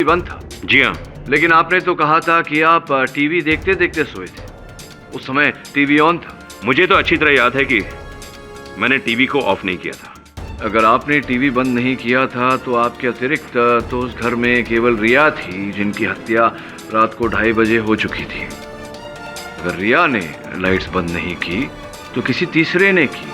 बंद था। जी हाँ। लेकिन आपने तो कहा था कि आप टीवी देखते देखते सोए थे। उस समय टीवी ऑन था। मुझे तो अच्छी तरह याद है कि मैंने टीवी को ऑफ नहीं किया था। अगर आपने टीवी बंद नहीं किया था तो आपके अतिरिक्त तो उस घर में केवल रिया थी, जिनकी हत्या रात को 2:30 बजे हो चुकी थी। अगर रिया ने लाइट्स बंद नहीं की तो किसी तीसरे ने की।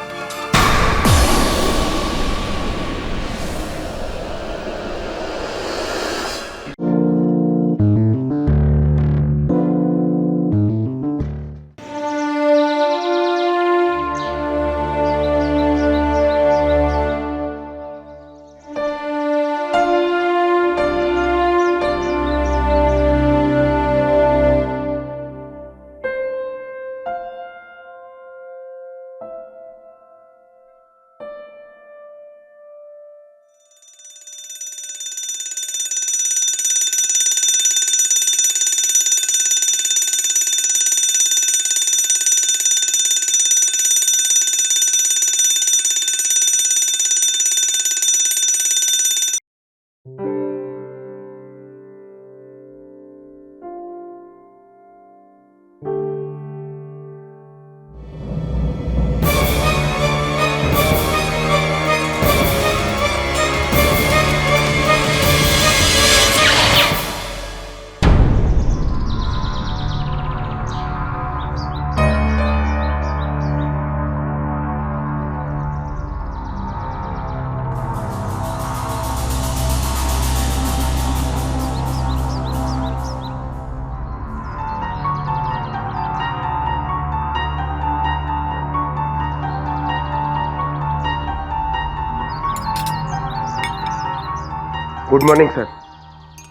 Good morning sir.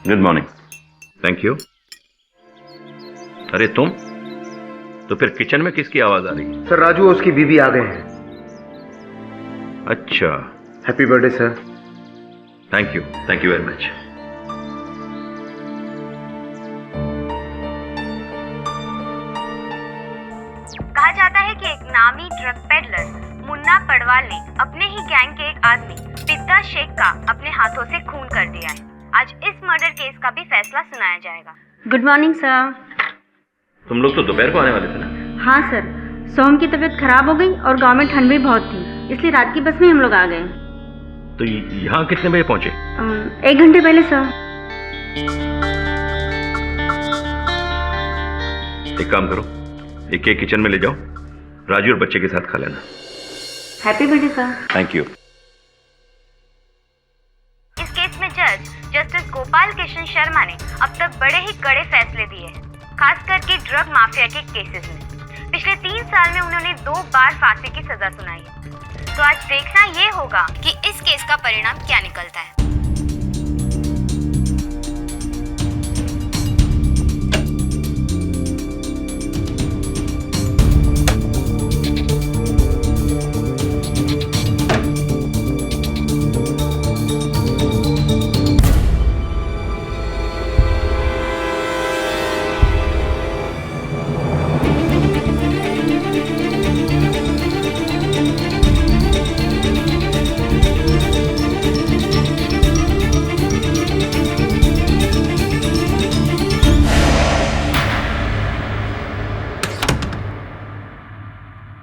Good morning. Thank you. अरे तुम तो फिर किचन में किसकी आवाज आ रही है? सर राजू और उसकी बीवी आ गए हैं। अच्छा। Happy birthday sir. Thank you very much. कहा जाता है कि एक नामी ड्रग पेडलर मुन्ना पडवाल ने अपने ही गैंग के एक आदमी पिद्दा शेख का अपने हाथों से खून कर दिया है। आज इस मर्डर केस का भी फैसला सुनाया जाएगा। Good morning sir. तुम लोग तो दोपहर को आने वाले थे ना? हाँ सर, सोहम की तबीयत खराब हो गई और गांव में ठंड भी बहुत थी, इसलिए रात की बस में हम लोग आ गए। तो यहाँ कितने बजे पहुंचे? 1 घंटे पहले सर। एक काम करो, एक केक किचन में ले जाओ, राजू और बच्चे के साथ खा लेना। Happy birthday sir. Thank you. इस केस में जज जस्टिस गोपाल कृष्ण शर्मा ने अब तक बड़े ही कड़े फैसले दिए हैं, खास करके ड्रग माफिया के केसेस में। पिछले 3 साल में उन्होंने 2 बार फांसी की सजा सुनाई है। तो आज देखना ये होगा कि इस केस का परिणाम क्या निकलता है।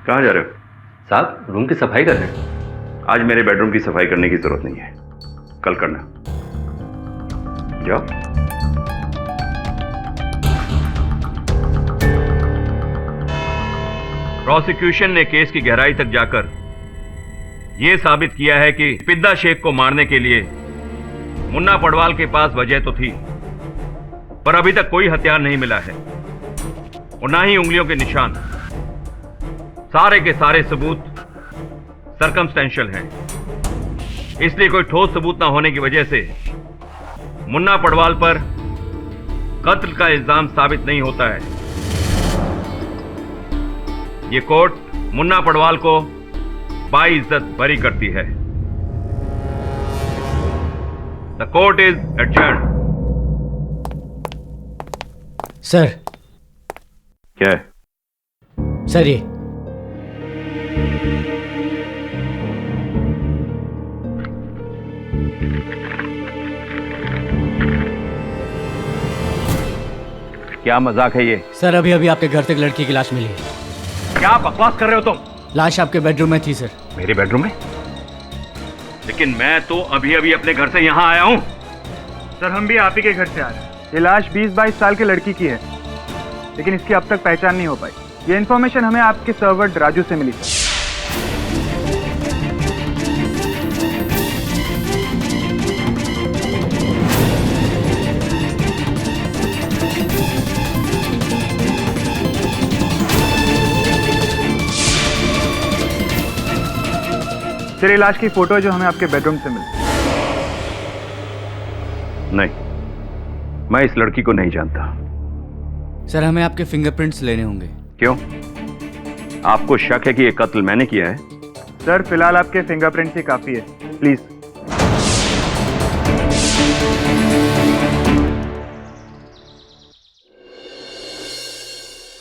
कहाँ जा रहे हो? साहब रूम की सफाई कर रहे हैं। आज मेरे बेडरूम की सफाई करने की जरूरत नहीं है, कल करना। जाओ। प्रोसिक्यूशन ने केस की गहराई तक जाकर यह साबित किया है कि पिद्दा शेख को मारने के लिए मुन्ना पडवाल के पास वजह तो थी, पर अभी तक कोई हथियार नहीं मिला है और ना ही उंगलियों के निशान। सारे के सारे सबूत सर्कमस्टेंशियल हैं, इसलिए कोई ठोस सबूत ना होने की वजह से मुन्ना पडवाल पर कत्ल का इल्जाम साबित नहीं होता है। ये कोर्ट मुन्ना पडवाल को बाइज्जत बरी करती है। The court is adjourned. Sir. क्या है? सर ये क्या मजाक है ये? सर अभी अभी आपके घर से एक लड़की की लाश मिली है। क्या बकवास कर रहे हो तुम? लाश आपके बेडरूम में थी सर। मेरे बेडरूम में? लेकिन मैं तो अभी अभी अपने घर से यहाँ आया हूँ। सर हम भी आप ही के घर से आ रहे हैं। ये लाश 20-22 साल की लड़की की है, लेकिन इसकी अब तक पहचान नहीं हो पाई। ये इन्फॉर्मेशन हमें आपके सर्वेंट राजू से मिली सर। सर ये लाश की फोटो है जो हमें आपके बेडरूम से मिली। नहीं, मैं इस लड़की को नहीं जानता। सर हमें आपके फिंगरप्रिंट्स लेने होंगे। क्यों? आपको शक है कि ये कत्ल मैंने किया है? सर फिलहाल आपके फिंगरप्रिंट्स ही काफी है, please.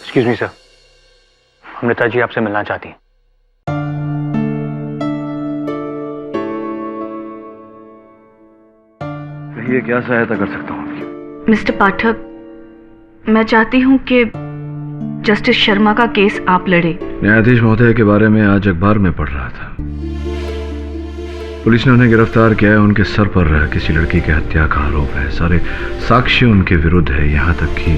Excuse me sir, Amrita ji आपसे मिलना चाहती हैं। ये क्या सहायता कर सकता हूँ आपकी? मिस्टर पाठक, मैं चाहती हूँ कि जस्टिस शर्मा का केस आप लड़े। न्यायाधीश महोदय के बारे में आज अखबार में पढ़ रहा था। पुलिस ने उन्हें गिरफ्तार किया है। उनके सर पर किसी लड़की की हत्या का आरोप है। सारे साक्ष्य उनके विरुद्ध है, यहाँ तक कि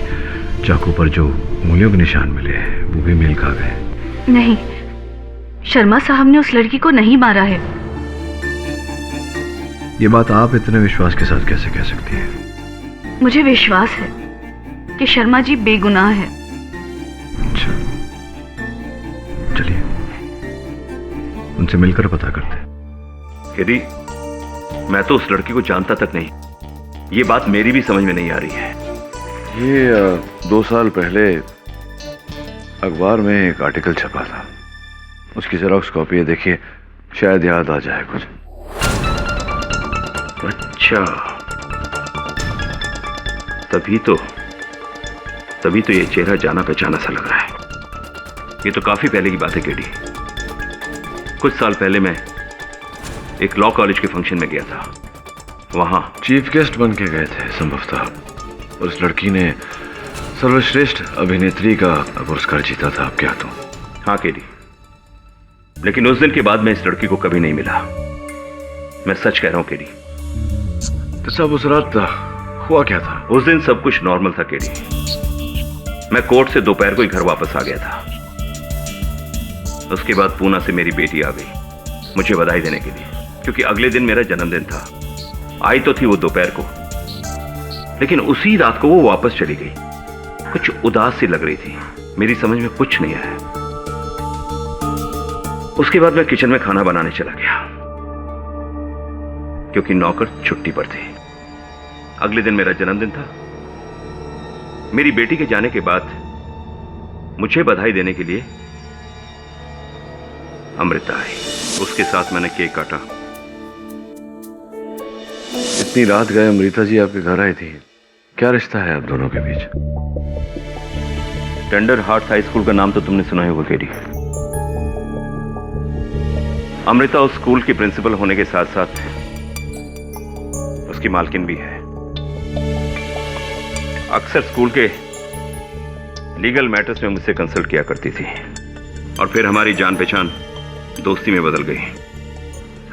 चाकू पर जो उंगलियों के निशान मिले हैं वो भी मेल खा गए। नहीं, शर्मा साहब ने उस लड़की को नहीं मारा है। ये बात आप इतने विश्वास के साथ कैसे कह सकती हैं? मुझे विश्वास है कि शर्मा जी बेगुनाह है। अच्छा, चलिए उनसे मिलकर पता करते हैं। यदि मैं तो उस लड़की को जानता तक नहीं। ये बात मेरी भी समझ में नहीं आ रही है। ये 2 साल पहले अखबार में एक आर्टिकल छपा था, उसकी जेरॉक्स कॉपी है, देखिए शायद याद आ जाए कुछ। अच्छा, तभी तो ये चेहरा जाना पहचाना सा लग रहा है। ये तो काफी पहले की बात है केडी। कुछ साल पहले मैं एक लॉ कॉलेज के फंक्शन में गया था। वहां चीफ गेस्ट बन के गए थे संभवतः, और उस लड़की ने सर्वश्रेष्ठ अभिनेत्री का पुरस्कार जीता था आपके हाथों। हाँ केडी, लेकिन उस दिन के बाद मैं इस लड़की को कभी नहीं मिला। मैं सच कह रहा हूं केडी। तो सब उस रात हुआ क्या था? उस दिन सब कुछ नॉर्मल था केडी। मैं कोर्ट से दोपहर को ही घर वापस आ गया था। उसके बाद पूना से मेरी बेटी आ गई मुझे बधाई देने के लिए, क्योंकि अगले दिन मेरा जन्मदिन था। आई तो थी वो दोपहर को, लेकिन उसी रात को वो वापस चली गई। कुछ उदास सी लग रही थी। मेरी समझ में कुछ नहीं आया। उसके बाद मैं किचन में खाना बनाने चला गया, क्योंकि नौकर छुट्टी पर थे। अगले दिन मेरा जन्मदिन था। मेरी बेटी के जाने के बाद मुझे बधाई देने के लिए अमृता आई। उसके साथ मैंने केक काटा। इतनी रात गए अमृता जी आपके घर आई थी, क्या रिश्ता है आप दोनों के बीच? टेंडर हार्ट हाई स्कूल का नाम तो तुमने सुना ही होगा केडी। अमृता उस स्कूल की प्रिंसिपल होने के साथ साथ उसकी मालकिन भी है। अक्सर स्कूल के लीगल मैटर्स में मुझसे कंसल्ट किया करती थी, और फिर हमारी जान पहचान दोस्ती में बदल गई।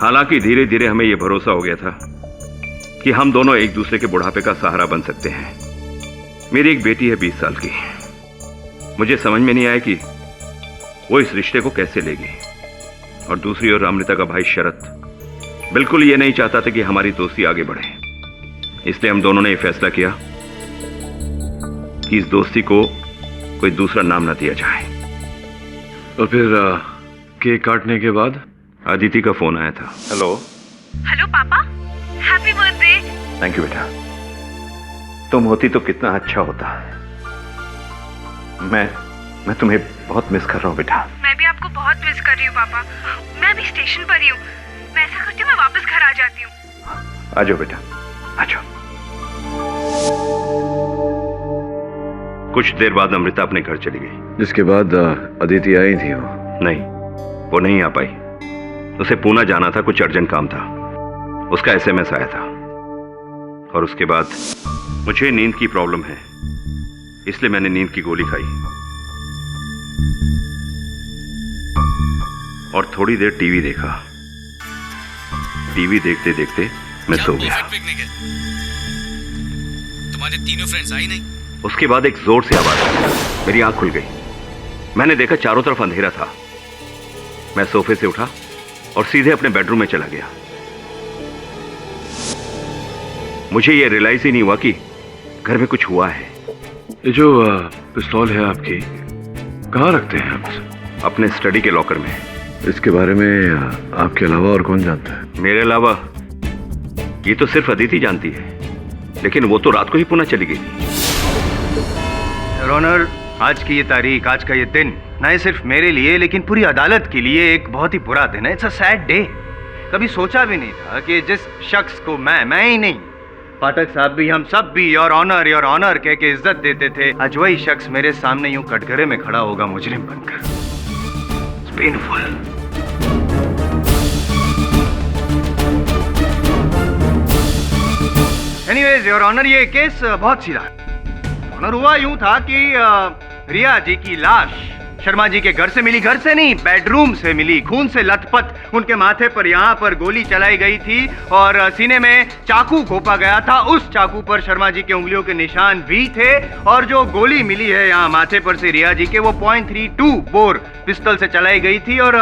हालांकि धीरे धीरे हमें यह भरोसा हो गया था कि हम दोनों एक दूसरे के बुढ़ापे का सहारा बन सकते हैं। मेरी एक बेटी है 20 साल की। मुझे समझ में नहीं आया कि वो इस रिश्ते को कैसे लेगी। और दूसरी ओर अमृता का भाई शरत बिल्कुल ये नहीं चाहता था कि हमारी दोस्ती आगे बढ़े। इसलिए हम दोनों ने यह फैसला किया कि इस दोस्ती को कोई दूसरा नाम ना दिया जाए। और फिर केक काटने के बाद अदिति का फोन आया था। हेलो पापा, हैप्पी बर्थडे। थैंक यू बेटा। तुम होती तो कितना अच्छा होता। मैं तुम्हें बहुत मिस कर रहा हूँ बेटा। मैं भी आपको बहुत मिस कर रही हूँ पापा। मैं अभी स्टेशन पर ही हूँ। मैं ऐसा करती हूँ, मैं वापस घर आ जाती हूँ। आ जाओ बेटा, आ जाओ। कुछ देर बाद अमृता अपने घर चली गई। जिसके बाद अदिति आई थी वो? नहीं, वो नहीं आ पाई। उसे पूना जाना था, कुछ अर्जेंट काम था। उसका एसएमएस आया था। और उसके बाद मुझे नींद की प्रॉब्लम है, इसलिए मैंने नींद की गोली खाई और थोड़ी देर टीवी देखा। टीवी देखते देखते मैं सो गया। तुम्हारे तीनों फ्रेंड्स आई नहीं? उसके बाद एक जोर से आवाज आई, मेरी आंख खुल गई। मैंने देखा चारों तरफ अंधेरा था। मैं सोफे से उठा और सीधे अपने बेडरूम में चला गया। मुझे यह रियलाइज ही नहीं हुआ कि घर में कुछ हुआ है। ये जो पिस्तौल है आपकी, कहाँ रखते हैं आप इसे? अपने स्टडी के लॉकर में। इसके बारे में आपके अलावा और कौन जानता है? मेरे अलावा ये तो सिर्फ अदिति जानती है, लेकिन वो तो रात को ही पुणे चली गई थी। योर ऑनर, आज की ये तारीख, आज का ये दिन न सिर्फ मेरे लिए लेकिन पूरी अदालत के लिए एक बहुत ही बुरा दिन है। It's a sad day. कभी सोचा भी नहीं था कि जिस शख्स को मैं ही नहीं, पाठक साहब भी, हम सब भी योर ऑनर कह के इज्जत देते थे, आज वही शख्स मेरे सामने यूं कटघरे में खड़ा होगा मुजरिम बनकर। It's painful. Anyways your honour, ये केस बहुत सीधा है। ऑनर, हुआ यूं था कि रिया जी की लाश शर्मा जी के घर से मिली। घर से नहीं, बेडरूम से मिली, खून से लथपथ। उनके माथे पर यहाँ पर गोली चलाई गई थी और सीने में चाकू घोंपा गया था। उस चाकू पर शर्मा जी के उंगलियों के निशान भी थे और जो गोली मिली है यहाँ माथे पर से रिया जी के, वो .32 बोर पिस्टल से चलाई गई थी। और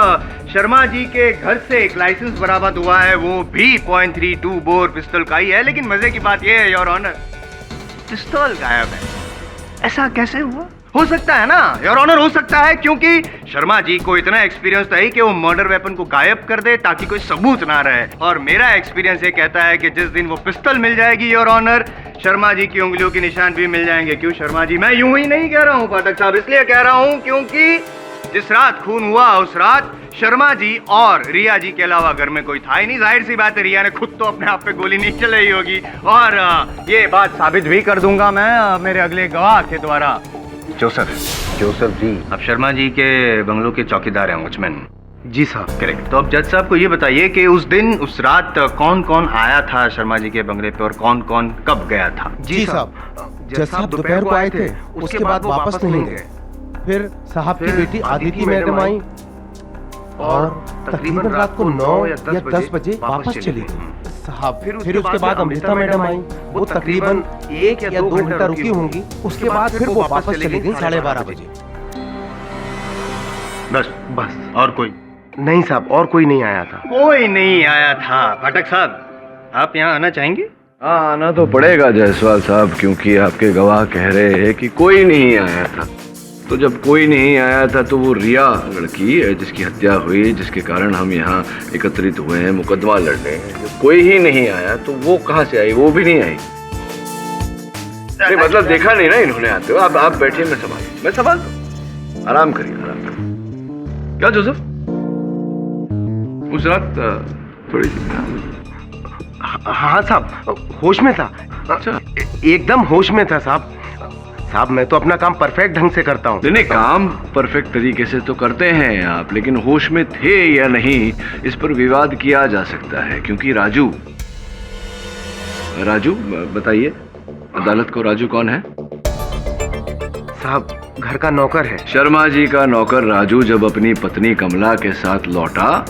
शर्मा जी के घर से एक लाइसेंस बरामद हुआ है, वो भी .32 बोर पिस्टल का ही है। लेकिन मजे की बात यह है योर ऑनर, पिस्टल गायब है। ऐसा कैसे हुआ? हो सकता है ना योर ऑनर, हो सकता है क्योंकि शर्मा जी को इतना एक्सपीरियंस था कि वो मर्डर वेपन को गायब कर दे ताकि कोई सबूत ना रहे। और मेरा एक्सपीरियंस ये कहता है कि जिस दिन वो पिस्टल मिल जाएगी योर ऑनर, शर्मा जी की उंगलियों के निशान भी मिल जाएंगे। क्यों शर्मा जी? मैं यूं ही नहीं कह रहा हूँ पाठक साहब, इसलिए कह रहा हूँ क्योंकि जिस रात खून हुआ उस रात शर्मा जी और रिया जी के अलावा घर में कोई था ही नहीं। जाहिर सी बात है, रिया ने खुद तो अपने आप पे गोली नहीं चलाई होगी। और ये बात साबित भी कर दूंगा मैं मेरे अगले गवाह के द्वारा। जोसेफ जी, आप शर्मा जी के बंगलों के चौकीदार हैं, वॉचमैन? जी साहब, करेक्ट। तो अब जज साहब को ये बताइए कि उस दिन, उस रात कौन कौन आया था शर्मा जी के बंगले पे और कौन कौन कब गया था? जी साहब, जज साहब दोपहर को आए थे, उसके बाद वापस नहीं गए। फिर साहब की बेटी आदिति मैडम आई और तकरीबन रात को 9 या 10 बजे वापस चली गई साहब। फिर उसके बाद अमृता मैडम आई, वो तकरीबन 1 या 2 घंटा रुकी होंगी। उसके बाद फिर वो वापस चली गई 12:30 बजे। बस और कोई नहीं साहब? और कोई नहीं आया था? कोई नहीं आया था। पाठक साहब, आप यहाँ आना चाहेंगे? हाँ, आना तो पड़ेगा जायसवाल साहब, क्योंकि आपके गवाह कह रहे हैं कि कोई नहीं आया था। तो जब कोई नहीं आया था तो वो रिया लड़की जिसकी हत्या हुई, जिसके कारण हम यहाँ एकत्रित हुए हैं मुकदमा लड़ने, जब कोई ही नहीं आया तो वो कहाँ से आई? वो भी नहीं आई। मतलब देखा नहीं ना इन्होंने आते हो। आप बैठिए, मैं संभाल दूं। आराम करिए, आराम करिए। क्या जोसेफ, उस रात थोड़ी सी? हाँ साहब, होश में था। अच्छा, एकदम होश में था साहब। साहब, मैं तो अपना काम परफेक्ट ढंग से करता हूँ। नहीं, काम परफेक्ट तरीके से तो करते हैं आप, लेकिन होश में थे या नहीं इस पर विवाद किया जा सकता है। क्योंकि राजू बताइए, अदालत को राजू कौन है? साहब, घर का नौकर है। शर्मा जी का नौकर राजू जब अपनी पत्नी कमला के साथ लौटा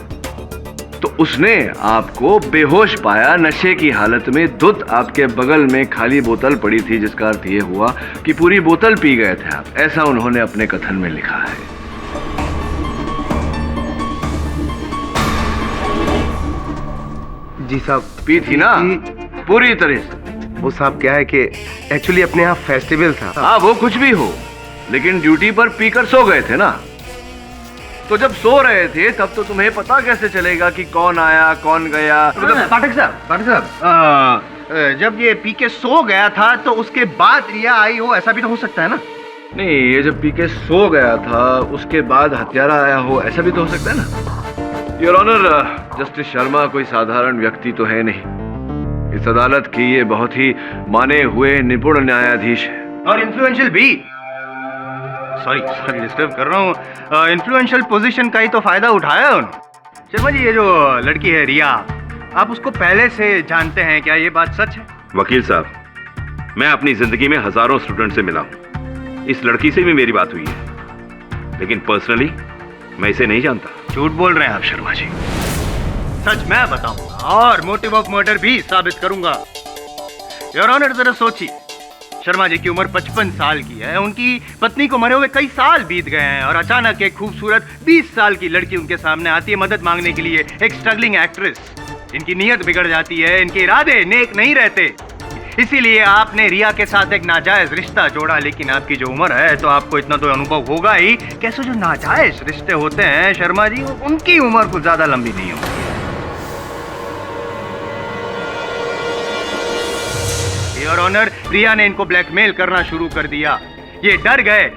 तो उसने आपको बेहोश पाया, नशे की हालत में। धुत आपके बगल में खाली बोतल पड़ी थी, जिसका अर्थ यह हुआ कि पूरी बोतल पी गए थे आप। ऐसा उन्होंने अपने कथन में लिखा है। जी साहब, पी थी ना पूरी तरह से? वो साहब क्या है कि एक्चुअली अपने यहाँ फेस्टिवल था। हाँ, वो कुछ भी हो, लेकिन ड्यूटी पर पीकर सो गए थे ना। तो जब सो रहे थे तब तो तुम्हें पता कैसे चलेगा कि कौन आया कौन गया? पाठक साहब, जब ये पी के सो गया था तो उसके बाद रिया आई हो, ऐसा भी तो हो सकता है ना? नहीं, ये जब पी के सो गया था उसके बाद हत्यारा आया हो, ऐसा भी तो हो सकता है ना? योर ऑनर, जस्टिस शर्मा कोई साधारण व्यक्ति तो है नहीं। इस अदालत की ये बहुत ही माने हुए निपुण न्यायाधीश है और इन्फ्लुएंशियल भी। सॉरी डिस्टर्ब कर रहा हूँ। इन्फ्लुएंशियल पोजीशन का ही तो फायदा उठाया उन्होंने। शर्मा जी, ये जो लड़की है रिया, आप उसको पहले से जानते हैं क्या? ये बात सच है? वकील साहब, मैं अपनी जिंदगी में हजारों स्टूडेंट से मिला हूं, इस लड़की से भी मेरी बात हुई है, लेकिन पर्सनली मैं इसे नहीं जानता। झूठ बोल रहे हैं आप शर्मा जी। सच मैं बताऊंगा और मोटिव ऑफ मर्डर भी साबित करूंगा। योर ऑनर, जरा सोचिए, शर्मा जी की उम्र 55 साल की है, उनकी पत्नी को मरे हुए कई साल बीत गए हैं और अचानक एक खूबसूरत 20 साल की लड़की उनके सामने आती है मदद मांगने के लिए, एक स्ट्रगलिंग एक्ट्रेस। इनकी नीयत बिगड़ जाती है, इनके इरादे नेक नहीं रहते, इसीलिए आपने रिया के साथ एक नाजायज रिश्ता जोड़ा। लेकिन आपकी जो उम्र है तो आपको इतना तो अनुभव होगा ही, कैसे जो नाजायज रिश्ते होते हैं शर्मा जी, उनकी उम्र कुछ ज्यादा लंबी नहीं होती। योर ऑनर, रिया ने इनको ब्लैकमेल करना शुरू कर दिया। ये डर गए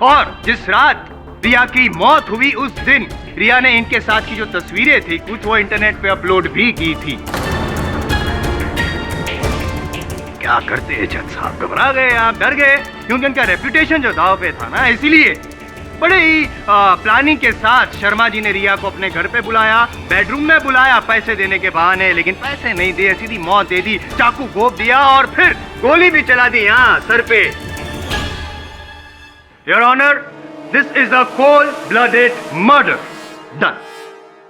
और जिस रात रिया की मौत हुई उस दिन रिया ने इनके साथ की जो तस्वीरें थी कुछ वो इंटरनेट पे अपलोड भी की थी। क्या करते हैं जज साहब, घबरा गए आप, डर गए, क्योंकि उनका रेपुटेशन जो दांव पे था ना, इसीलिए बड़े ही प्लानिंग के साथ शर्मा जी ने रिया को अपने घर पे बुलाया, बेडरूम में बुलाया पैसे देने के बहाने, लेकिन पैसे नहीं दिए, सीधी मौत दे दी, चाकू घोंप दिया और फिर गोली भी चला दी यहाँ सर पे। Your honour, this is a cold blooded murder done.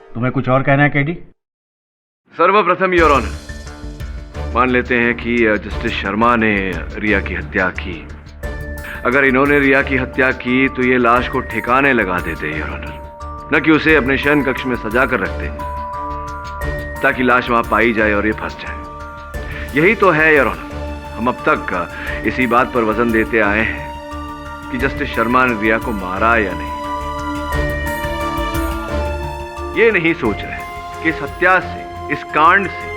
तुम्हें कुछ और कहना है केडी? सर्वप्रथम योर ऑनर, मान लेते हैं कि जस्टिस शर्मा ने रिया की हत्या की। अगर इन्होंने रिया की हत्या की तो ये लाश को ठिकाने लगा देते योर ऑनर, न कि उसे अपने शयन कक्ष में सजा कर रखते ताकि लाश वहां पाई जाए और ये फंस जाए। यही तो है योर ऑनर, हम अब तक इसी बात पर वजन देते आए हैं कि जस्टिस शर्मा ने रिया को मारा या नहीं। ये नहीं सोच रहे कि इस हत्या से, इस कांड से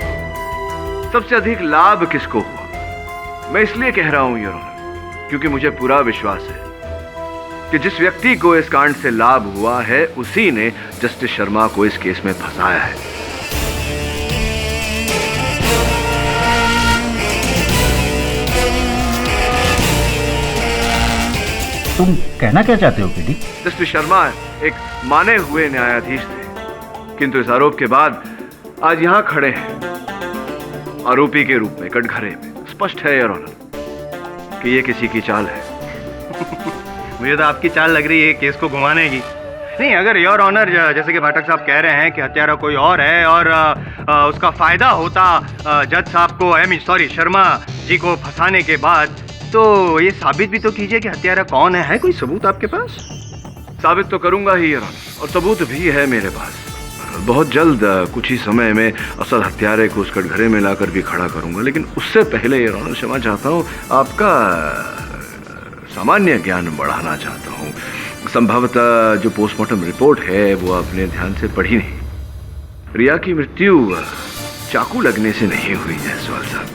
सबसे अधिक लाभ किसको हुआ। मैं इसलिए कह रहा हूं योर ऑनर क्योंकि मुझे पूरा विश्वास है कि जिस व्यक्ति को इस कांड से लाभ हुआ है उसी ने जस्टिस शर्मा को इस केस में फंसाया है। तुम कहना क्या चाहते हो केडी? जस्टिस शर्मा एक माने हुए न्यायाधीश थे, किंतु इस आरोप के बाद आज यहां खड़े हैं आरोपी के रूप में कटघरे में। स्पष्ट है योर ऑनर कि ये किसी की चाल है। मुझे तो आपकी चाल लग रही है केस को घुमाने की। नहीं, अगर योर ऑनर जैसे कि पाठक साहब कह रहे हैं कि हत्यारा कोई और है और उसका फायदा होता जज साहब को, शर्मा जी को फंसाने के बाद, तो ये साबित भी तो कीजिए कि हत्यारा कौन है कोई सबूत आपके पास? साबित तो करूंगा ही योर ऑनर, और सबूत भी है मेरे पास। बहुत जल्द कुछ ही समय में असल हत्यारे को उस कटघरे में लाकर भी खड़ा करूंगा, लेकिन उससे पहले योर ऑनर क्षमा चाहता हूं, आपका सामान्य ज्ञान बढ़ाना चाहता हूं। संभवतः जो पोस्टमार्टम रिपोर्ट है वो आपने ध्यान से पढ़ी नहीं। रिया की मृत्यु चाकू लगने से नहीं हुई जायसवाल साहब,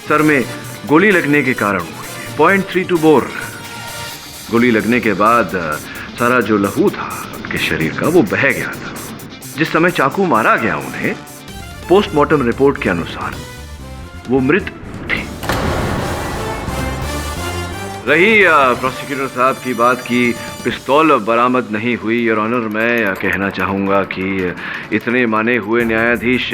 सर में गोली लगने के कारण हुई। .32 बोर गोली लगने के बाद सारा जो लहू था उनके शरीर का वो बह गया था। जिस समय चाकू मारा गया उन्हें, पोस्टमार्टम रिपोर्ट के अनुसार वो मृत थी। रही प्रोसिक्यूटर साहब की बात की पिस्तौल बरामद नहीं हुई योर ऑनर, मैं कहना चाहूंगा कि इतने माने हुए न्यायाधीश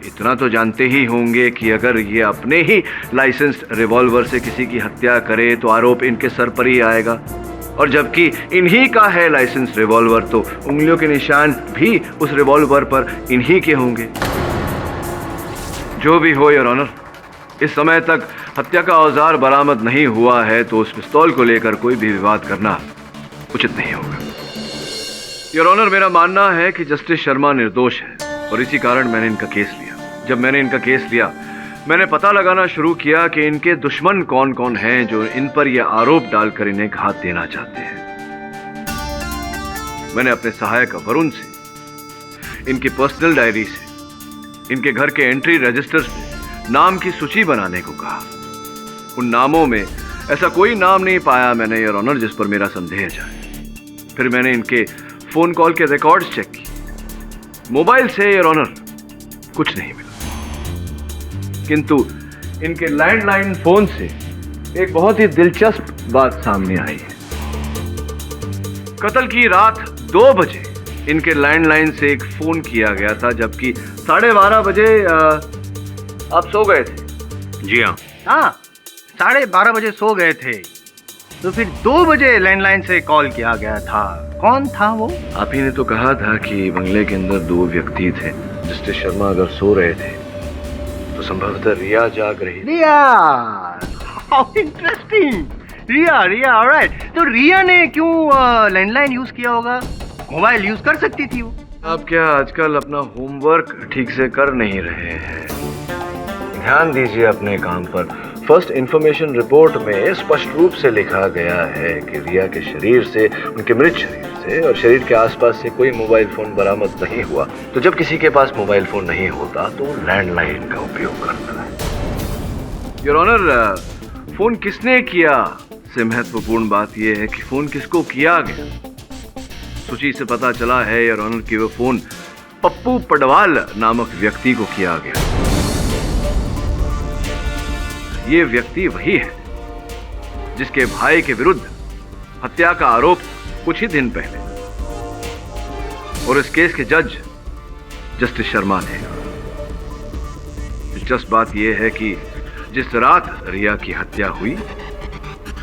इतना तो जानते ही होंगे कि अगर ये अपने ही लाइसेंस्ड रिवॉल्वर से किसी की हत्या करे तो आरोप इनके सर पर ही आएगा, और जबकि इन्हीं का है लाइसेंस रिवॉल्वर तो उंगलियों के निशान भी उस रिवॉल्वर पर इन्हीं के होंगे। जो भी हो योर ऑनर, इस समय तक हत्या का औजार बरामद नहीं हुआ है तो उस पिस्तौल को लेकर कोई भी विवाद करना उचित नहीं होगा। योर ऑनर, मेरा मानना है कि जस्टिस शर्मा निर्दोष है और इसी कारण मैंने इनका केस लिया। जब मैंने इनका केस लिया, मैंने पता लगाना शुरू किया कि इनके दुश्मन कौन कौन हैं जो इन पर यह आरोप डालकर इन्हें घात देना चाहते हैं। मैंने अपने सहायक वरुण से, इनकी पर्सनल डायरी से, इनके घर के एंट्री रजिस्टर से नाम की सूची बनाने को कहा। उन नामों में ऐसा कोई नाम नहीं पाया मैंने योर ऑनर जिस पर मेरा संदेह जाए। फिर मैंने इनके फोन कॉल के रिकॉर्ड्स चेक किए। मोबाइल से योर ऑनर कुछ नहीं मिला, किंतु इनके लैंडलाइन फोन से एक बहुत ही दिलचस्प बात सामने आई है। कत्ल की रात 2 बजे इनके लैंडलाइन से एक फोन किया गया था, जबकि 12:30 बजे आप सो गए थे। जी हाँ। हाँ, 12:30 बजे सो गए थे। तो फिर 2 बजे लैंडलाइन से कॉल किया गया था। कौन था वो? आप ही ने तो कहा था कि बंगले के अंदर 2 व्यक्ति थे। जस्टिस शर्मा अगर सो रहे थे तो संभवतः रिया जाग रही। Riya, how interesting. Riya, alright. तो रिया ने क्यों लैंडलाइन यूज किया होगा? मोबाइल यूज कर सकती थी वो। आप क्या आजकल अपना होमवर्क ठीक से कर नहीं रहे हैं? ध्यान दीजिए अपने काम पर। फर्स्ट इंफॉर्मेशन रिपोर्ट में स्पष्ट रूप से लिखा गया है कि रिया के शरीर से, उनके मृत शरीर से और शरीर के आसपास से कोई मोबाइल फोन बरामद नहीं हुआ। तो जब किसी के पास मोबाइल फोन नहीं होता तो वो लैंडलाइन का उपयोग करता है। योर ऑनर, फोन किसने किया से महत्वपूर्ण बात यह है कि फोन किसको किया गया। सूची से पता चला है योर ऑनर कि वो फोन पप्पू पडवाल नामक व्यक्ति को किया गया। ये व्यक्ति वही है जिसके भाई के विरुद्ध हत्या का आरोप कुछ ही दिन पहले और इस केस के जज जस्टिस शर्मा थे। दिलचस्प बात यह है कि जिस रात रिया की हत्या हुई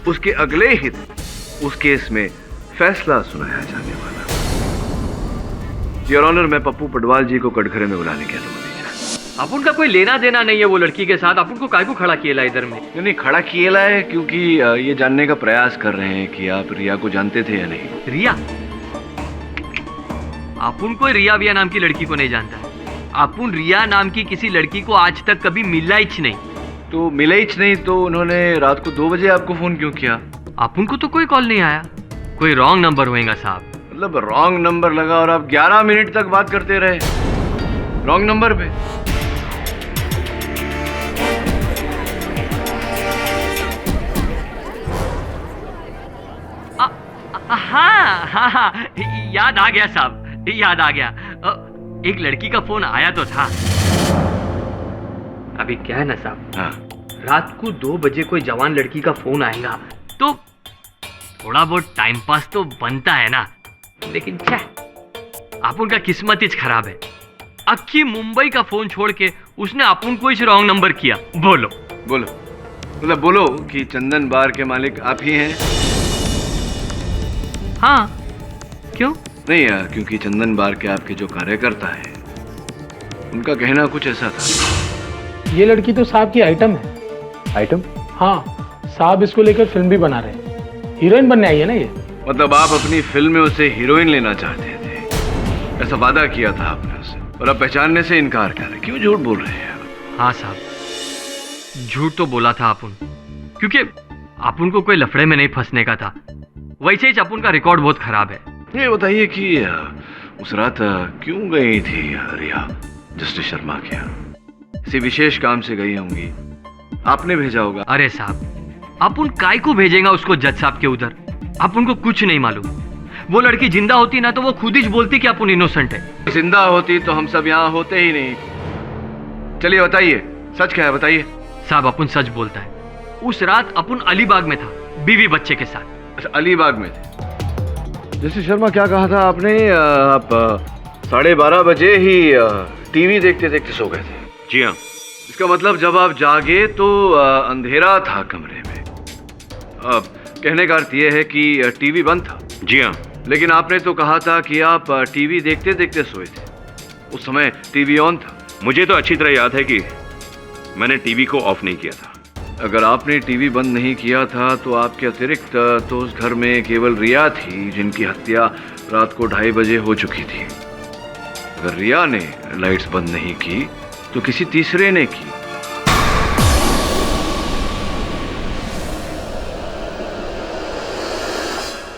उसके अगले ही दिन उस केस में फैसला सुनाया जाने वाला। योर ऑनर, मैं पप्पू पडवाल जी को कटघरे में बुलाने की अनुमति चाहता। आप उनका कोई लेना देना नहीं है वो लड़की के साथ। आप उनको काहे को खड़ा किया इधर में? नहीं, खड़ा किया है क्योंकि ये जानने का प्रयास कर रहे हैं कि आप रिया को जानते थे या नहीं। रिया? आपुन कोई रिया विया नाम की लड़की को नहीं जानता है। आपुन रिया नाम की किसी लड़की को आज तक कभी मिला ही नहीं। तो मिला ही नहीं तो उन्होंने रात को 2 बजे आपको फोन क्यों किया? आपुन को तो कोई कॉल नहीं आया। कोई रॉन्ग नंबर होएगा साहब। मतलब रॉन्ग नंबर लगा और आप 11 मिनट तक बात करते रहे रॉन्ग नंबर पे। हाँ, याद आ गया साहब, याद आ गया। एक लड़की का फोन आया तो था। अभी क्या है ना साहब, हाँ। रात को 2 बजे कोई जवान लड़की का फोन आएगा तो थोड़ा बहुत टाइम पास तो बनता है ना। लेकिन छे, अपुन का किस्मत ही खराब है। अक्की मुंबई का फोन छोड़ के उसने अपुन को इस रॉन्ग नंबर किया। बोलो मतलब बोलो कि चंदन बार के मालिक आप ही हैं? हाँ, क्यों? नहीं यार, क्योंकि चंदन बार के आपके जो कार्यकर्ता है उनका कहना कुछ ऐसा था। ये लड़की तो साहब की आइटम है। आइटम? हाँ, साहब इसको लेकर फिल्म भी बना रहे हैं। हीरोइन बनने आई है ना ये। मतलब आप अपनी फिल्म में उसे हीरोइन लेना चाहते थे, ऐसा वादा किया था आपने उसे, और अब पहचानने से इनकार कर रहे। क्यों झूठ बोल रहे हैं? हाँ साहब, झूठ तो बोला था अपुन, क्योंकि अपुन को कोई लफड़े में नहीं फंसने का था। वैसे ही अपुन का रिकॉर्ड बहुत खराब है। ये बताइए कि उस रात क्यों गई थी रिया जस्टिस शर्मा के यहाँ? किसी विशेष काम से गई होंगी, आपने भेजा होगा। अरे साहब, अपुन काय को भेजेगा उसको जज साहब के उधर? अपुन को कुछ नहीं मालूम। वो लड़की जिंदा होती ना तो वो खुद ही बोलती कि अपुन इनोसेंट है। जिंदा होती तो हम सब यहाँ होते ही नहीं। चलिए बताइए, सच क्या है, बताइए। साहब, अपुन सच बोलता है। उस रात अपुन अलीबाग में था, बीवी बच्चे के साथ। अच्छा, अलीबाग में थे। जस्टिस शर्मा, क्या कहा था आपने? आप 12:30 बजे ही टीवी देखते देखते सो गए थे? जी हाँ। इसका मतलब जब आप जागे तो अंधेरा था कमरे में। कहने का अर्थ यह है कि टीवी बंद था। जी हाँ। लेकिन आपने तो कहा था कि आप टीवी देखते देखते सोए थे। उस समय टीवी ऑन था। मुझे तो अच्छी तरह याद है कि मैंने टीवी को ऑफ नहीं किया था। अगर आपने टीवी बंद नहीं किया था तो आपके अतिरिक्त तो उस घर में केवल रिया थी जिनकी हत्या रात को 2:30 बजे हो चुकी थी। अगर रिया ने लाइट्स बंद नहीं की तो किसी तीसरे ने की।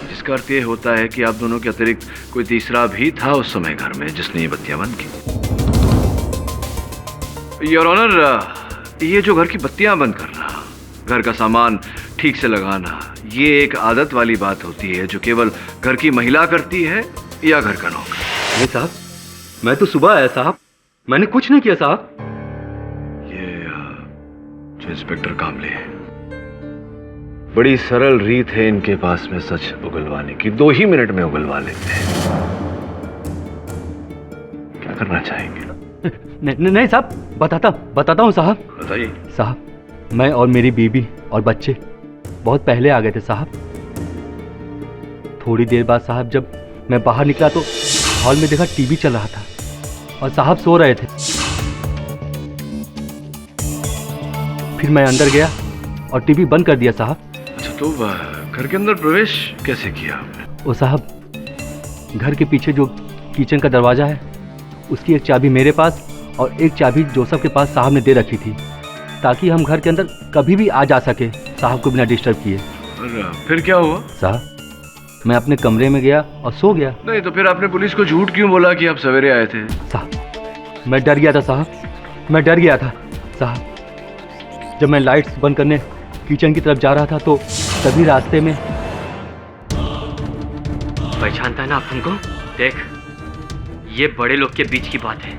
जिसका अर्थ ये होता है कि आप दोनों के अतिरिक्त कोई तीसरा भी था उस समय घर में जिसने ये बत्तियां बंद की। योर ऑनर, ये जो घर की बत्तियां बंद करना, घर का सामान ठीक से लगाना, ये एक आदत वाली बात होती है जो केवल घर की महिला करती है या घर का नौकर। नहीं साहब, मैं तो सुबह आया साहब, मैंने कुछ नहीं किया साहब। ये जो इंस्पेक्टर कामले है, बड़ी सरल रीत है इनके पास में सच उगलवाने की। 2 ही मिनट में उगलवा लेते हैं। क्या करना चाहेंगे? नहीं साहब, बताता हूँ साहब। बताइए। साहब, मैं और मेरी बीवी और बच्चे बहुत पहले आ गए थे साहब। थोड़ी देर बाद साहब जब मैं बाहर निकला तो हॉल में देखा टीवी चल रहा था और साहब सो रहे थे। फिर मैं अंदर गया और टीवी बंद कर दिया साहब। अच्छा, तो घर के अंदर प्रवेश कैसे किया आपने? वो साहब, घर के पीछे जो किचन का दरवाजा है उसकी एक चाबी मेरे पास और एक चाबी जोसेफ के पास साहब ने दे रखी थी ताकि हम घर के अंदर कभी भी आ जा सके साहब को बिना डिस्टर्ब किए। और फिर क्या हुआ? साहब, मैं अपने कमरे में गया और सो गया। नहीं तो फिर आपने पुलिस को झूठ क्यों बोला कि आप सवेरे आए थे? साहब, मैं डर गया था साहब, मैं डर गया था साहब। जब मैं लाइट्स बंद करने किचन की तरफ जा रहा था तो तभी रास्ते में। पहचानता है ना अपन को? देख, ये बड़े लोग के बीच की बात है,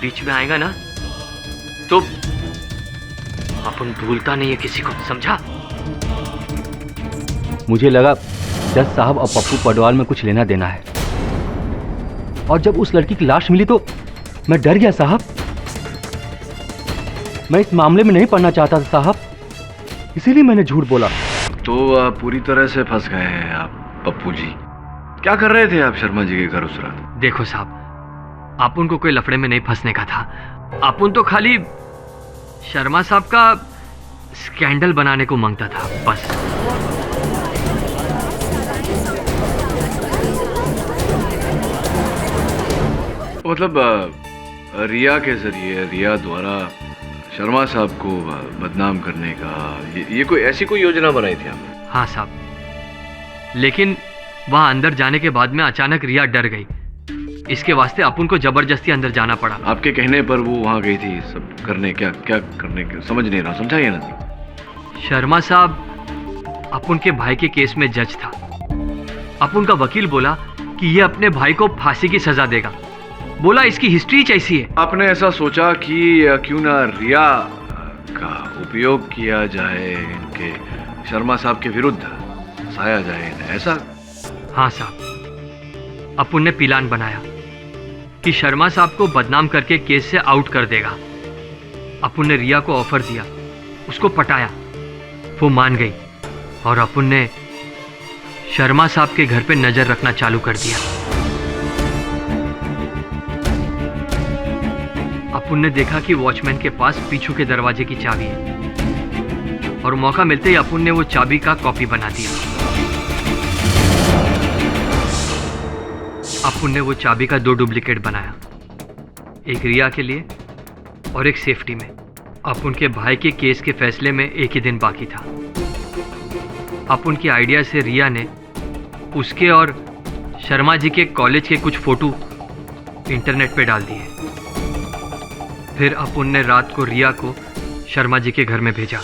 बीच में आएगा ना तो अपन भूलता नहीं है किसी को, समझा? मुझे लगा जज साहब और पप्पू पडवाल में कुछ लेना देना है, और जब उस लड़की की लाश मिली तो मैं डर गया साहब। मैं इस मामले में नहीं पड़ना चाहता था साहब, इसीलिए मैंने झूठ बोला। तो आप पूरी तरह से फंस गए हैं आप पप्पू जी। क्या कर रहे थे आप शर्मा जी के घर उस रात? देखो साहब, अपन को कोई लफड़े में नहीं फंसने का था। अपन तो खाली शर्मा साहब का स्कैंडल बनाने को मांगता था, बस। मतलब रिया के जरिए, रिया द्वारा शर्मा साहब को बदनाम करने का ये कोई योजना बनाई थी आपने? हाँ साहब, लेकिन वहां अंदर जाने के बाद में अचानक रिया डर गई, इसके वास्ते अपन को जबरदस्ती अंदर जाना पड़ा। आपके कहने पर वो वहां गई थी सब करने? क्या क्या करने के समझ नहीं रहा, समझाइए ना। शर्मा साहब अपन के भाई के केस में जज था। अपन का वकील बोला कि ये अपने भाई को फांसी की सजा देगा, बोला इसकी हिस्ट्री ऐसी है। आपने ऐसा सोचा कि क्यों ना रिया का उपयोग किया जाए, इनके शर्मा साहब के विरुद्ध साया जाए, ऐसा? हाँ साहब, अपन ने प्लान बनाया कि शर्मा साहब को बदनाम करके केस से आउट कर देगा। अपन ने रिया को ऑफर दिया, उसको पटाया, वो मान गई और अपन ने शर्मा साहब के घर पे नजर रखना चालू कर दिया। अपन ने देखा कि वॉचमैन के पास पीछू के दरवाजे की चाबी है और मौका मिलते ही अपन ने वो चाबी का कॉपी बना दिया। अपन ने वो चाबी का 2 डुप्लीकेट बनाया, एक रिया के लिए और एक सेफ्टी में। अपन के भाई के केस के फैसले में एक ही दिन बाकी था। अपन की आइडिया से रिया ने उसके और शर्मा जी के कॉलेज के कुछ फोटो इंटरनेट पे डाल दिए। फिर अपन ने रात को रिया को शर्मा जी के घर में भेजा।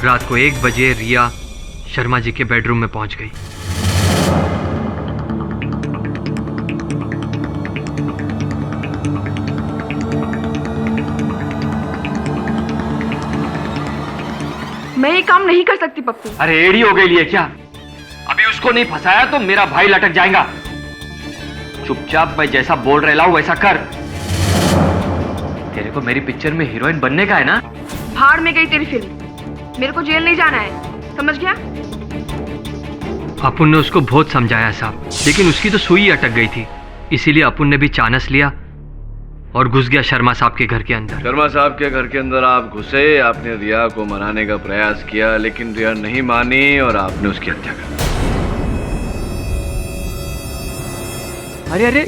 रात को 1 बजे रिया शर्मा जी के बेडरूम में पहुंच गई। मैं ये काम नहीं कर सकती पप्पू। अरे एड़ी हो गई लिए क्या? अभी उसको नहीं फंसाया तो मेरा भाई लटक जाएगा। चुपचाप मैं जैसा बोल रहा हूं वैसा कर। तेरे को मेरी पिक्चर में हीरोइन बनने का है ना? भाड़ में गई तेरी फिल्म, मेरे को जेल नहीं जाना है, समझ गया? अपुन ने उसको बहुत समझाया साहब, लेकिन उसकी तो सुई अटक गई थी। इसीलिए अपुन ने भी चानस लिया और घुस गया शर्मा साहब के घर के अंदर। शर्मा साहब के घर के अंदर आप घुसे, आपने रिया को मनाने का प्रयास किया, लेकिन रिया नहीं मानी और आपने उसकी हत्या कर दी। अरे अरे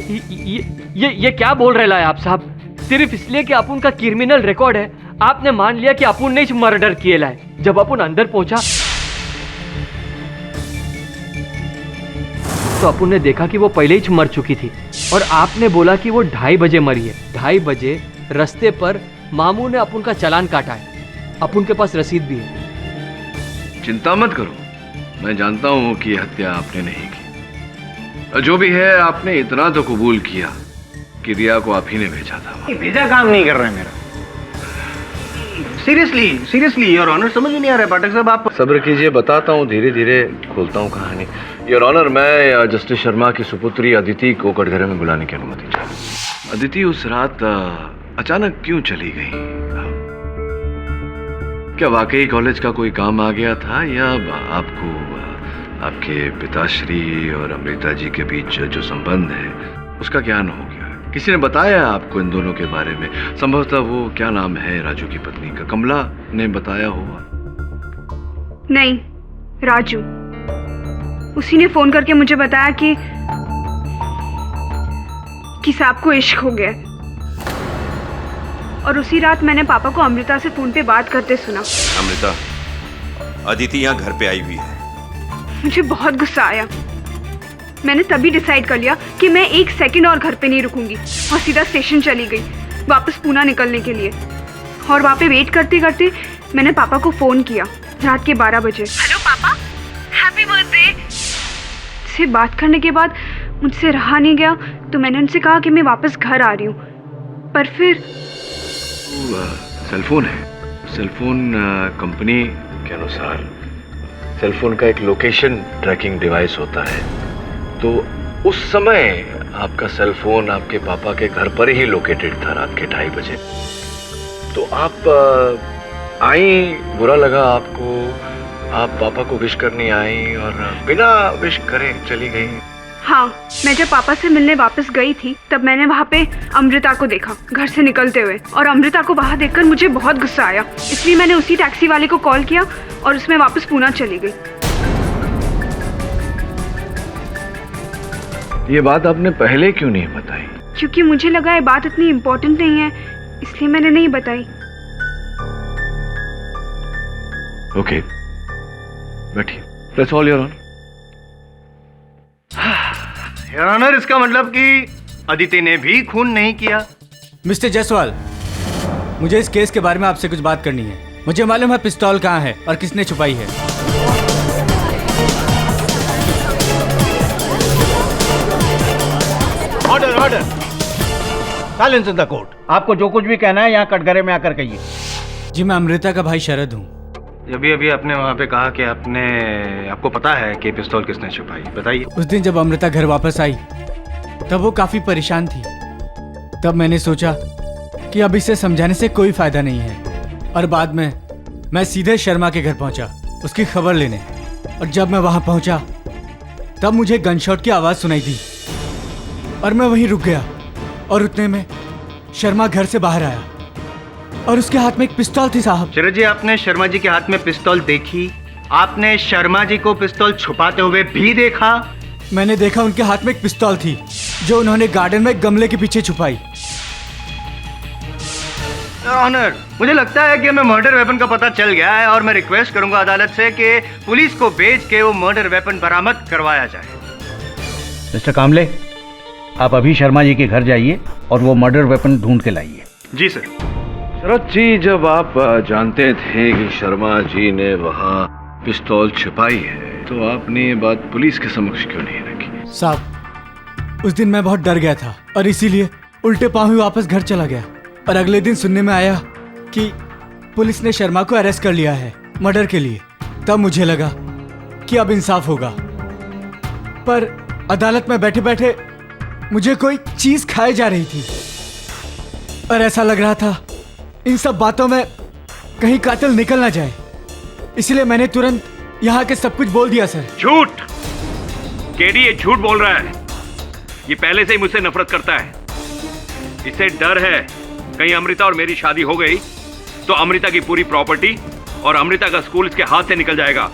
ये क्या बोल रहे हैं आप साहब? सिर्फ इसलिए कि अपुन का क्रिमिनल रिकॉर्ड है आपने मान लिया कि अपुन ने मर्डर किए लाए। जब अपुन अंदर पहुंचा तो अपुन ने देखा कि वो पहले ही मर चुकी थी और आपने बोला कि वो 2:30 बजे मरी है। 2:30 बजे रास्ते पर मामू ने अपुन का चालान काटा है, अपुन के पास रसीद भी है। चिंता मत करो, मैं जानता हूं कि यह हत्या आपने नहीं की। जो भी है, आपने इतना तो कबूल किया कि रिया को आप ही ने भेजा था। भेजा काम नहीं कर रहे मेरा। सीरियसली योर ऑनर, समझ में नहीं आ रहा है। पाठक साहब आप सब्र कीजिए, बताता हूँ, धीरे धीरे खोलता हूँ कहानी। योर ऑनर, मैं जस्टिस शर्मा की सुपुत्री अदिति को कटघरे में बुलाने की अनुमति चाहता हूं। अदिति उस रात अचानक क्यों चली गई? क्या वाकई कॉलेज का कोई काम आ गया था, या आपको आपके पिताश्री और अमृता जी के बीच जो संबंध है उसका ज्ञान हो गया? किसी ने बताया आपको इन दोनों के बारे में? संभवतः वो, क्या नाम है राजू की पत्नी का, कमला ने बताया होगा। नहीं, राजू, उसी ने फोन करके मुझे बताया कि साहब को इश्क हो गया। और उसी रात मैंने पापा को अमृता से फोन पे बात करते सुना। अमृता, अदिति यहाँ घर पे आई हुई है। मुझे बहुत गुस्सा आया। मैंने तभी डिसाइड कर लिया कि मैं एक सेकंड और घर पे नहीं रुकूंगी और सीधा स्टेशन चली गई, वापस पूना निकलने के लिए। और वहाँ पे वेट करते करते मैंने पापा को फोन किया रात के 12 बजे। हेलो पापा, हैप्पी बर्थडे। से बात करने के बाद मुझसे रहा नहीं गया, तो मैंने उनसे कहा कि मैं वापस घर आ रही हूँ। पर फिर सेलफोन है, सेलफोन कंपनी के अनुसार सेलफोन का एक लोकेशन ट्रैकिंग डिवाइस होता है, तो उस समय आपका सेलफोन आपके पापा के घर पर ही लोकेटेड था रात के 2:30 बजे। तो आप आई, बुरा लगा आपको, आप पापा को विश करने आई और बिना विश करे चली गई। हाँ, मैं जब पापा से मिलने वापस गई थी तब मैंने वहाँ पे अमृता को देखा घर से निकलते हुए, और अमृता को वहाँ देखकर मुझे बहुत गुस्सा आया। इसलिए मैंने उसी टैक्सी वाले को कॉल किया और उसमें वापस पूना चली गई। ये बात आपने पहले क्यों नहीं बताई? क्योंकि मुझे लगा ये बात इतनी इम्पोर्टेंट नहीं है, इसलिए मैंने नहीं बताई। ओके, बैठिए। That's all your honour. Your honour, इसका मतलब कि अदिति ने भी खून नहीं किया। मिस्टर जायसवाल, मुझे इस केस के बारे में आपसे कुछ बात करनी है। मुझे मालूम है पिस्तौल कहाँ है और किसने छुपाई है। Order, order. Silence in the court. आपको जो कुछ भी कहना है यहाँ कटघरे में आकर कहिए। जी, मैं अमृता का भाई शरद हूँ। अभी अभी आपने वहाँ पे कहा कि आपको पता है कि पिस्तौल किसने छुपाई, बताइए। उस दिन जब अमृता घर वापस आई तब वो काफी परेशान थी। तब मैंने सोचा कि अब इसे समझाने से कोई फायदा नहीं है, और बाद में मैं सीधे शर्मा के घर पहुंचा उसकी खबर लेने। और जब मैं वहां पहुंचा तब मुझे गनशॉट की आवाज सुनाई दी और मैं वहीं रुक गया। और उतने में शर्मा घर से बाहर आया और उसके हाथ में एक पिस्तौल थी। साहब शरद जी, आपने शर्मा जी के हाथ में पिस्तौल देखी? आपने शर्मा जी को पिस्तौल छुपाते हुए भी देखा? मैंने देखा उनके हाथ में एक पिस्तौल थी जो उन्होंने गार्डन में गमले के पीछे छुपाई। ऑनर, मुझे लगता है कि हमें मर्डर वेपन का पता चल गया है और मैं रिक्वेस्ट करूंगा अदालत से कि पुलिस को भेज के वो मर्डर वेपन बरामद करवाया जाए। मिस्टर कामले, आप अभी शर्मा जी के घर जाइए और वो मर्डर वेपन ढूंढ के लाइए। जी सर। शरद जी, जब आप जानते थे कि शर्मा जी ने वहाँ पिस्तौल छुपाई है तो आपने ये बात पुलिस के समक्ष क्यों नहीं रखी? साहब, उस दिन मैं बहुत डर गया था और इसीलिए उल्टे पांव ही वापस घर चला गया। और अगले दिन सुनने में आया कि पुलिस ने शर्मा को अरेस्ट कर लिया है मर्डर के लिए। तब मुझे लगा कि अब इंसाफ होगा, पर अदालत में बैठे बैठे मुझे कोई चीज खाई जा रही थी और ऐसा लग रहा था इन सब बातों में कहीं कातिल निकल ना जाए। इसलिए मैंने तुरंत यहाँ के सब कुछ बोल दिया। सर, झूठ! केडी ये झूठ बोल रहा है। ये पहले से ही मुझसे नफरत करता है। इसे डर है कहीं अमृता और मेरी शादी हो गई तो अमृता की पूरी प्रॉपर्टी और अमृता का स्कूल इसके हाथ से निकल जाएगा।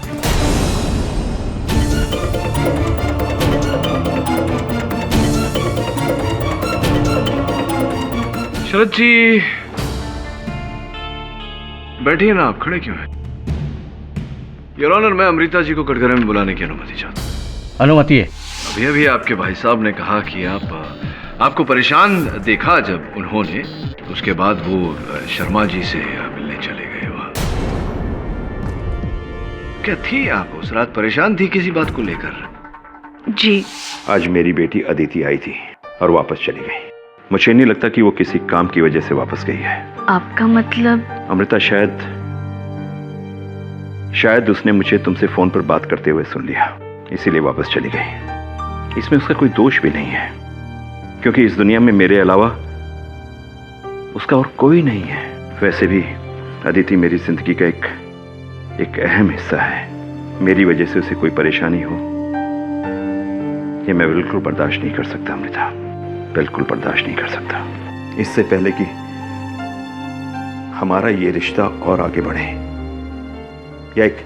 शरद जी, बैठिए ना, आप खड़े क्यों हैं? योर ऑनर, मैं अमृता जी को कटघरे में बुलाने की अनुमति चाहता हूँ। अनुमति है। अभी अभी आपके भाई साहब ने कहा कि आपको परेशान देखा जब उन्होंने, उसके बाद वो शर्मा जी से मिलने चले गए। वहाँ क्या थी आप उस रात? परेशान थी किसी बात को लेकर? जी, आज मेरी बेटी अदिति आई थी और वापस चली गई। मुझे नहीं लगता कि वो किसी काम की वजह से वापस गई है। आपका मतलब? अमृता, शायद उसने मुझे तुमसे फोन पर बात करते हुए सुन लिया इसीलिए वापस चली गई। इसमें उसका कोई दोष भी नहीं है, क्योंकि इस दुनिया में मेरे अलावा उसका और कोई नहीं है। वैसे भी अदिति मेरी जिंदगी का एक अहम हिस्सा है। मेरी वजह से उसे कोई परेशानी हो, ये मैं बिल्कुल बर्दाश्त नहीं कर सकता अमृता, बिल्कुल बर्दाश्त नहीं कर सकता। इससे पहले कि हमारा ये रिश्ता और आगे बढ़े या एक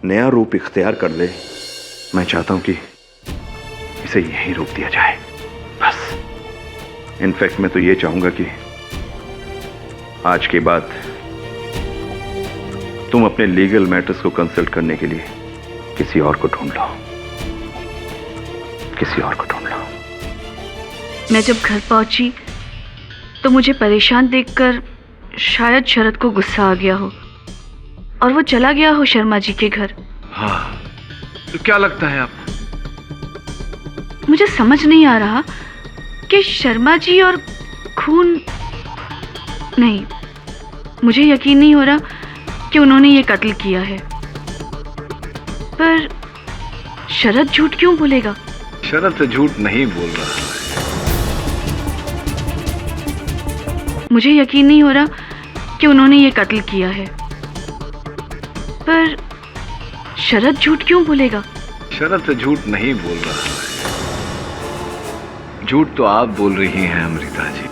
नया रूप इख्तियार कर ले, मैं चाहता हूं कि इसे यहीं रोक दिया जाए बस। इनफैक्ट मैं तो ये चाहूंगा कि आज के बाद तुम अपने लीगल मैटर्स को कंसल्ट करने के लिए किसी और को ढूंढ लो, किसी और को ढूंढ लो। मैं जब घर पहुंची तो मुझे परेशान देखकर शायद शरद को गुस्सा आ गया हो और वो चला गया हो शर्मा जी के घर। हाँ, तो क्या लगता है आपको? मुझे समझ नहीं आ रहा कि शर्मा जी और खून नहीं, मुझे यकीन नहीं हो रहा कि उन्होंने ये कत्ल किया है। पर शरद झूठ क्यों बोलेगा? शरद झूठ नहीं बोल रहा है। मुझे यकीन नहीं हो रहा कि उन्होंने ये कत्ल किया है। पर शरद झूठ क्यों बोलेगा? शरद झूठ नहीं बोल रहा है। झूठ तो आप बोल रही हैं अमृता जी।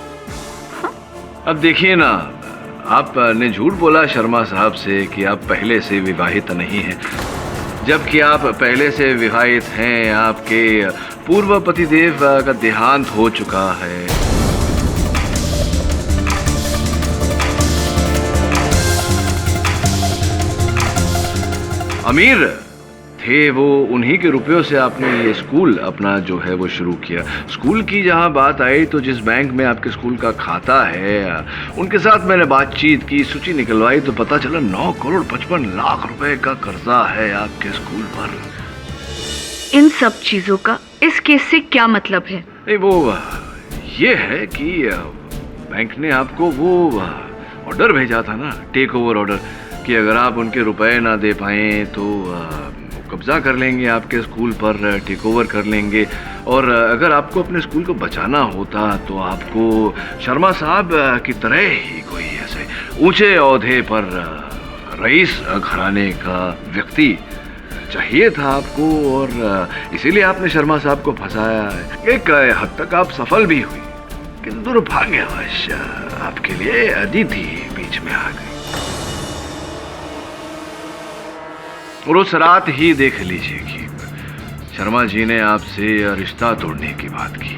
हाँ? अब देखिए ना, आपने झूठ बोला शर्मा साहब से कि आप पहले से विवाहित नहीं हैं, जबकि आप पहले से विवाहित हैं। आपके पूर्व पतिदेव का देहांत हो चुका है। अमीर थे वो, उन्हीं के रुपयों से आपने ये स्कूल अपना जो है वो शुरू किया। स्कूल की जहां बात आई तो जिस बैंक में आपके स्कूल का खाता है, उनके साथ मैंने बातचीत की, सूची निकलवाई तो पता चला 9 करोड़ 55 लाख रुपए का कर्जा है आपके स्कूल पर। इन सब चीजों का इस केस से क्या मतलब है? नहीं, वो ये है कि बैंक ने आपको वो ऑर्डर भेजा था ना, टेक ओवर ऑर्डर, कि अगर आप उनके रुपए ना दे पाए तो कब्जा कर लेंगे आपके स्कूल पर, टेक ओवर कर लेंगे। और अगर आपको अपने स्कूल को बचाना होता तो आपको शर्मा साहब की तरह ही कोई ऐसे ऊंचे ओहदे पर रईस घराने का व्यक्ति चाहिए था आपको, और इसीलिए आपने शर्मा साहब को फंसाया। एक हद तक आप सफल भी हुई, लेकिन दुर्भाग्यवश आपके लिए अदिति बीच में आ गई। और उस रात ही देख लीजिए कि शर्मा जी ने आपसे रिश्ता तोड़ने की बात की,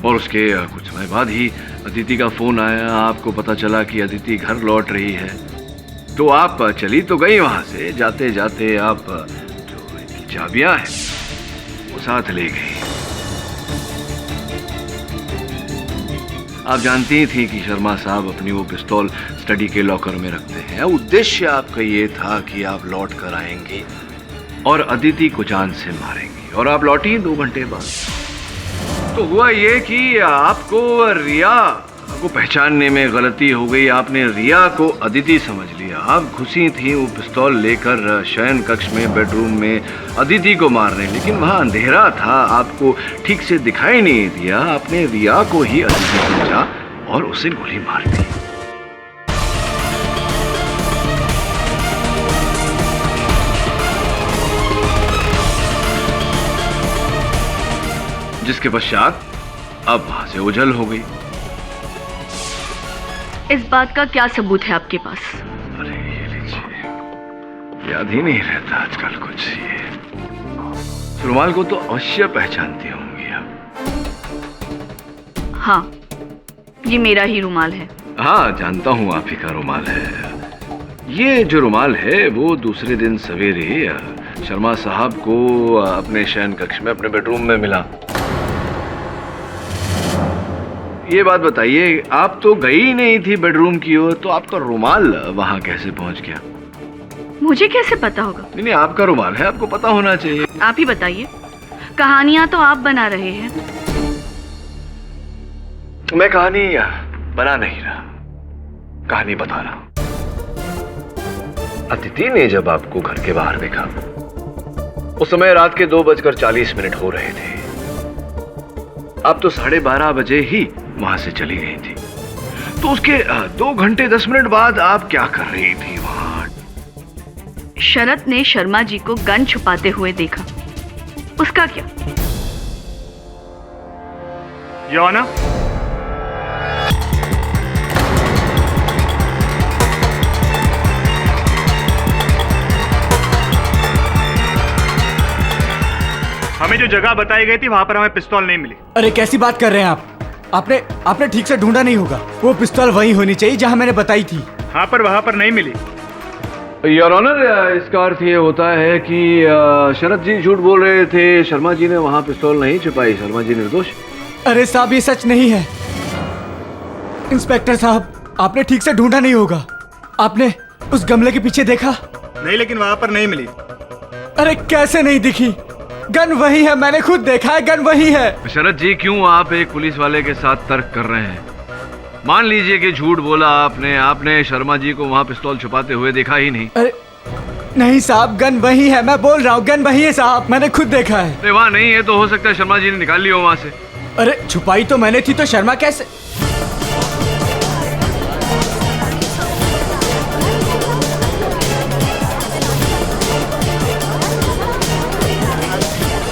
और उसके कुछ समय बाद ही अदिति का फोन आया। आपको पता चला कि अदिति घर लौट रही है, तो आप चली तो गई वहां से। जाते जाते आप जो इनकी चाबियां हैं वो साथ ले गई। आप जानती थी कि शर्मा साहब अपनी वो पिस्तौल स्टडी के लॉकर में रखते हैं। उद्देश्य आपका ये था कि आप लौट कर आएंगे और अदिति को जान से मारेंगे, और आप लौटी 2 घंटे बाद। तो हुआ ये कि आपको रिया को पहचानने में गलती हो गई। आपने रिया को अदिति समझ लिया। आप घुसी थी वो पिस्तौल लेकर शयन कक्ष में, बेडरूम में अदिति को मारने, लेकिन वहां अंधेरा था, आपको ठीक से दिखाई नहीं दिया। आपने रिया को ही अदिति समझा और उसे गोली मार दी। जिसके पश्चात अब वहां से ओझल हो गई। इस बात का क्या सबूत है आपके पास? अरे ये लीजिए, याद ही नहीं रहता आजकल कुछ। ये रुमाल को तो अवश्य पहचानती होंगी आप। हाँ, ये मेरा ही रुमाल है। हाँ, जानता हूँ आप ही का रुमाल है। ये जो रुमाल है वो दूसरे दिन सवेरे शर्मा साहब को अपने शयन कक्ष में, अपने बेडरूम में मिला। ये बात बताइए, आप तो गई नहीं थी बेडरूम की ओर, तो आपका रुमाल वहां कैसे पहुंच गया? मुझे कैसे पता होगा? नहीं, आपका रुमाल है, आपको पता होना चाहिए। आप ही बताइए, कहानियां तो आप बना रहे हैं। मैं कहानी बना नहीं रहा, कहानी बता रहा। अदिति ने जब आपको घर के बाहर देखा उस समय रात के 2:40 हो रहे थे। अब तो 12:30 बजे ही वहां से चली गई थी। तो उसके 2 घंटे 10 मिनट बाद आप क्या कर रही थी वहां? शरद ने शर्मा जी को गन छुपाते हुए देखा। उसका क्या? योना, हमें जो जगह बताई गई थी वहां पर हमें पिस्तौल नहीं मिली। अरे कैसी बात कर रहे हैं आप? आपने ठीक से ढूंढा नहीं होगा। वो पिस्तौल वहीं होनी चाहिए जहां मैंने बताई थी। हाँ, पर वहां पर नहीं मिली। योर ऑनर, इसका अर्थ ये होता है कि शरद जी झूठ बोल रहे थे। शर्मा जी ने वहां पिस्तौल नहीं छुपाई। शर्मा जी निर्दोष। अरे साहब, ये सच नहीं है। इंस्पेक्टर साहब, आपने ठीक से ढूंढा नहीं होगा। आपने उस गमले के पीछे देखा? नहीं, लेकिन वहां पर नहीं मिली। अरे कैसे नहीं दिखी? गन वही है, मैंने खुद देखा है, गन वही है। शरद जी, क्यों आप एक पुलिस वाले के साथ तर्क कर रहे हैं? मान लीजिए कि झूठ बोला आपने शर्मा जी को वहां पिस्तौल छुपाते हुए देखा ही नहीं। अरे नहीं साहब, गन वही है, मैं बोल रहा हूँ, गन वही है साहब, मैंने खुद देखा है। अरे वहां नहीं है तो हो सकता है शर्मा जी ने निकाल ली हो वहां से। अरे छुपाई तो मैंने थी, तो शर्मा कैसे?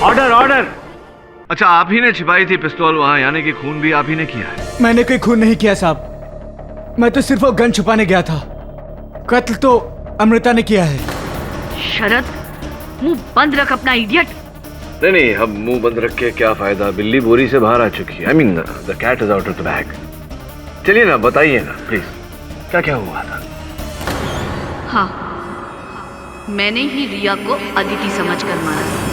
Order, order. अच्छा, आप ही ने छिपाई थी पिस्तौल वहां, यानी कि खून भी आप ही ने किया है? मैंने कोई खून नहीं किया साहब, मैं तो सिर्फ वो गन छुपाने गया था। कत्ल तो अमृता ने किया है। शरद, मुंह बंद रख अपना इडियट। नहीं, अब मुंह बंद रख के क्या फायदा? बिल्ली बोरी से बाहर आ चुकी है। I mean the cat is out of the bag. चलिए ना, बताइए ना प्लीज, क्या क्या हुआ था? हाँ, मैंने ही रिया को अदिति समझकर मारा।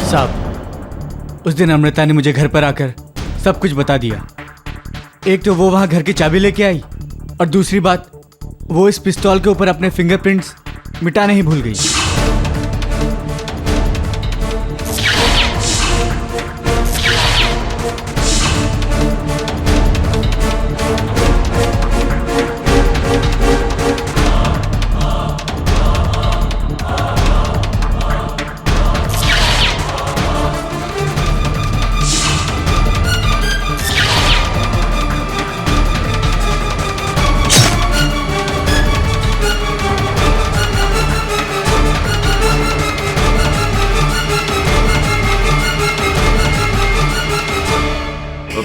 साहब, उस दिन अमृता ने मुझे घर पर आकर सब कुछ बता दिया। एक तो वो वहां घर की चाबी लेके आई, और दूसरी बात, वो इस पिस्तौल के ऊपर अपने फिंगरप्रिंट्स मिटा नहीं भूल गई।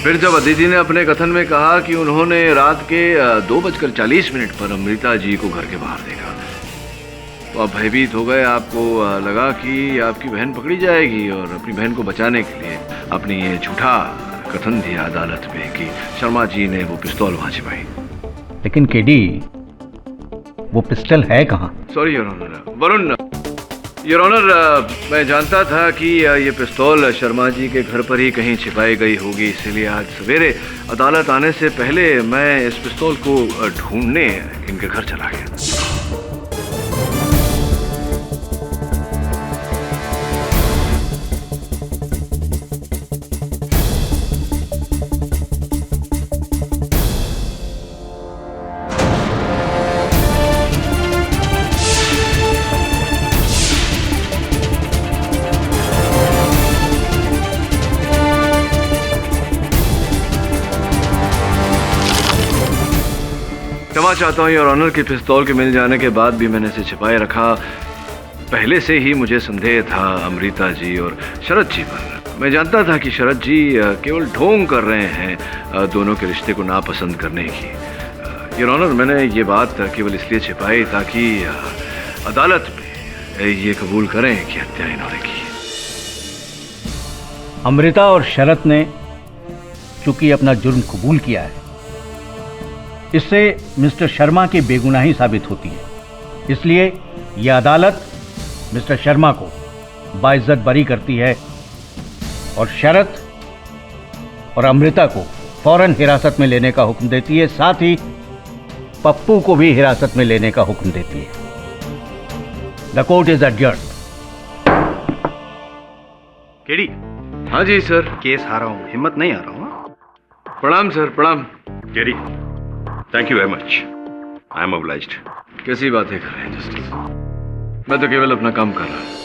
फिर जब अदिति ने अपने कथन में कहा कि उन्होंने रात के 2:40 पर अमृता जी को घर के बाहर देखा, तो आप भयभीत हो गए। आपको लगा कि आपकी बहन पकड़ी जाएगी और अपनी बहन को बचाने के लिए आपने ये झूठा कथन दिया अदालत में कि शर्मा जी ने वो पिस्तौल वहां छिपाई। लेकिन केडी, वो पिस्टल है कहाँ? Sorry your honour. Varun, your honour, मैं जानता था कि ये पिस्तौल शर्मा जी के घर पर ही कहीं छिपाई गई होगी, इसलिए आज सवेरे अदालत आने से पहले मैं इस पिस्तौल को ढूंढने इनके घर चला गया। क्षमा चाहता हूँ योर ऑनर कि पिस्तौल के मिल जाने के बाद भी मैंने इसे छिपाए रखा। पहले से ही मुझे संदेह था अमृता जी और शरद जी पर। मैं जानता था कि शरद जी केवल ढोंग कर रहे हैं दोनों के रिश्ते को नापसंद करने की। योर ऑनर, मैंने ये बात केवल इसलिए छिपाई ताकि अदालत में ये कबूल करें कि हत्या इन्होंने की। अमृता और शरद ने चूंकि अपना जुर्म कबूल किया है, इससे मिस्टर शर्मा की बेगुनाही साबित होती है। इसलिए यह अदालत मिस्टर शर्मा को बाइज्जत बरी करती है और शरद और अमृता को फौरन हिरासत में लेने का हुक्म देती है। साथ ही पप्पू को भी हिरासत में लेने का हुक्म देती है। The court is adjourned. KD. हाँ जी सर। केस हारा हूँ, हिम्मत नहीं आ रहा हूँ। प्रणाम सर, प्रणाम। KD, thank you very much, I am obliged. कैसी बातें कर रहे हैं जस्टिस? मैं तो केवल अपना काम कर रहा हूं।